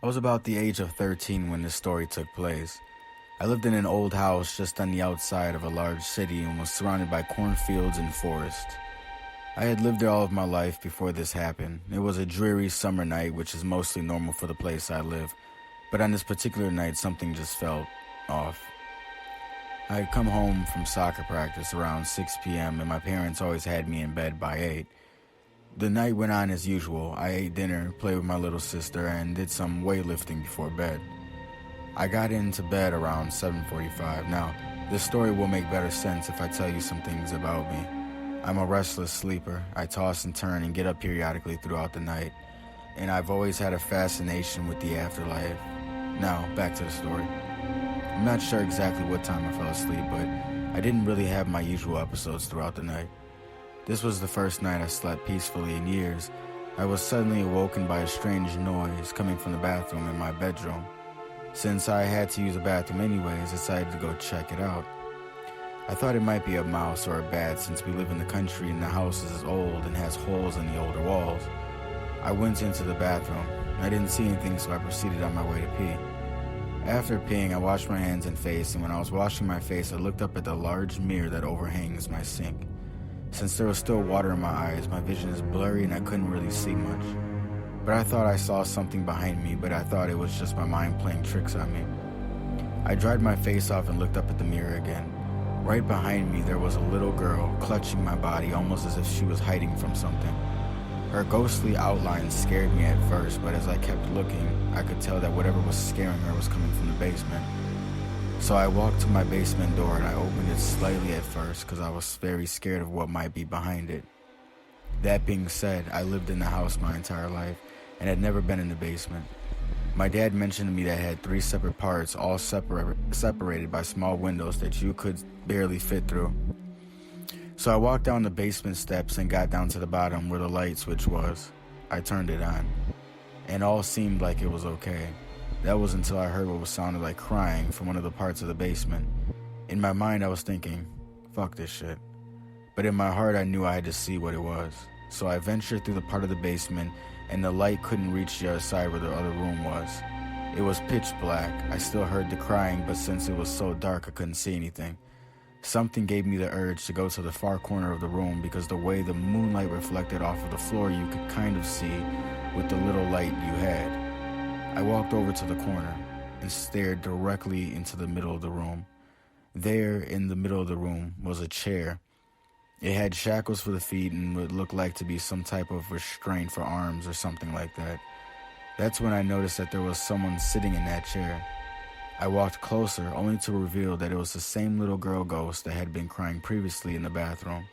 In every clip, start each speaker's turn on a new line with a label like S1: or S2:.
S1: I was about the age of 13 when this story took place. I lived in an old house just on the outside of a large city and was surrounded by cornfields and forest. I had lived there all of my life before this happened. It was a dreary summer night, which is mostly normal for the place I live, but on this particular night something just felt off. I had come home from soccer practice around 6 p.m. and my parents always had me in bed by 8. The night went on as usual. I ate dinner, played with my little sister, and did some weightlifting before bed. I got into bed around 7:45. Now, this story will make better sense if I tell you some things about me. I'm a restless sleeper. I toss and turn and get up periodically throughout the night, and I've always had a fascination with the afterlife. Now, back to the story. I'm not sure exactly what time I fell asleep, but I didn't really have my usual episodes throughout the night. This was the first night I slept peacefully in years. I was suddenly awoken by a strange noise coming from the bathroom in my bedroom. Since I had to use the bathroom anyways, I decided to go check it out. I thought it might be a mouse or a bat since we live in the country and the house is old and has holes in the older walls. I went into the bathroom. I didn't see anything, so I proceeded on my way to pee. After peeing, I washed my hands and face, and when I was washing my face, I looked up at the large mirror that overhangs my sink. Since there was still water in my eyes, my vision is blurry and I couldn't really see much. But I thought I saw something behind me, but I thought it was just my mind playing tricks on me. I dried my face off and looked up at the mirror again. Right behind me, there was a little girl clutching my body almost as if she was hiding from something. Her ghostly outline scared me at first, but as I kept looking, I could tell that whatever was scaring her was coming from the basement. So I walked to my basement door and I opened it slightly at first because I was very scared of what might be behind it. That being said, I lived in the house my entire life and had never been in the basement. My dad mentioned to me that it had 3 separate parts, all separated by small windows that you could barely fit through. So I walked down the basement steps and got down to the bottom where the light switch was. I turned it on, and all seemed like it was okay. That was until I heard what sounded like crying from one of the parts of the basement. In my mind, I was thinking, fuck this shit. But in my heart, I knew I had to see what it was. So I ventured through the part of the basement, and the light couldn't reach the other side where the other room was. It was pitch black. I still heard the crying, but since it was so dark, I couldn't see anything. Something gave me the urge to go to the far corner of the room because the way the moonlight reflected off of the floor, you could kind of see with the little light you had. I walked over to the corner and stared directly into the middle of the room. There, in the middle of the room, was a chair. It had shackles for the feet and would look like to be some type of restraint for arms or something like that. That's when I noticed that there was someone sitting in that chair. I walked closer, only to reveal that it was the same little girl ghost that had been crying previously in the bathroom.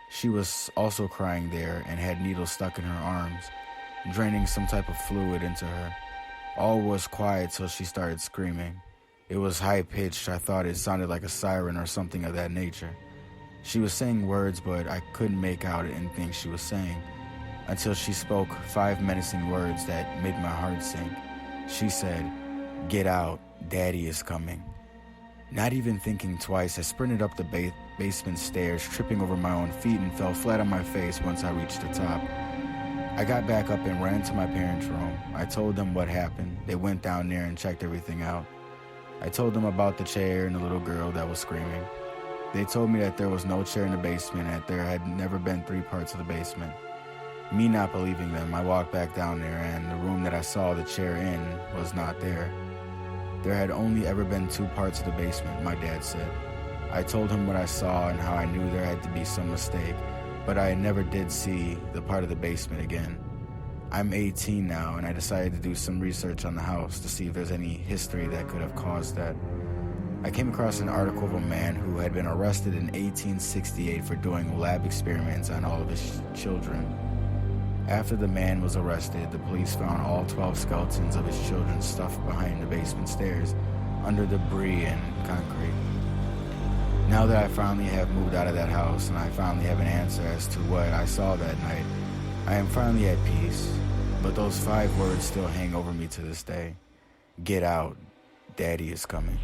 S1: She was also crying there and had needles stuck in her arms, draining some type of fluid into her. All was quiet till she started screaming. It was high-pitched. I thought it sounded like a siren or something of that nature. She was saying words, but I couldn't make out anything she was saying, until she spoke 5 menacing words that made my heart sink. She said, "Get out, Daddy is coming." Not even thinking twice, I sprinted up the basement stairs, tripping over my own feet, and fell flat on my face once I reached the top. I got back up and ran to my parents' room. I told them what happened. They went down there and checked everything out. I told them about the chair and the little girl that was screaming. They told me that there was no chair in the basement and that there had never been 3 parts of the basement. Me not believing them, I walked back down there, and the room that I saw the chair in was not there. There had only ever been 2 parts of the basement, my dad said. I told him what I saw and how I knew there had to be some mistake, but I never did see the part of the basement again. I'm 18 now, and I decided to do some research on the house to see if there's any history that could have caused that. I came across an article of a man who had been arrested in 1868 for doing lab experiments on all of his children. After the man was arrested, the police found all 12 skeletons of his children stuffed behind the basement stairs, under debris and concrete. Now that I finally have moved out of that house and I finally have an answer as to what I saw that night, I am finally at peace, but those 5 words still hang over me to this day. Get out, Daddy is coming.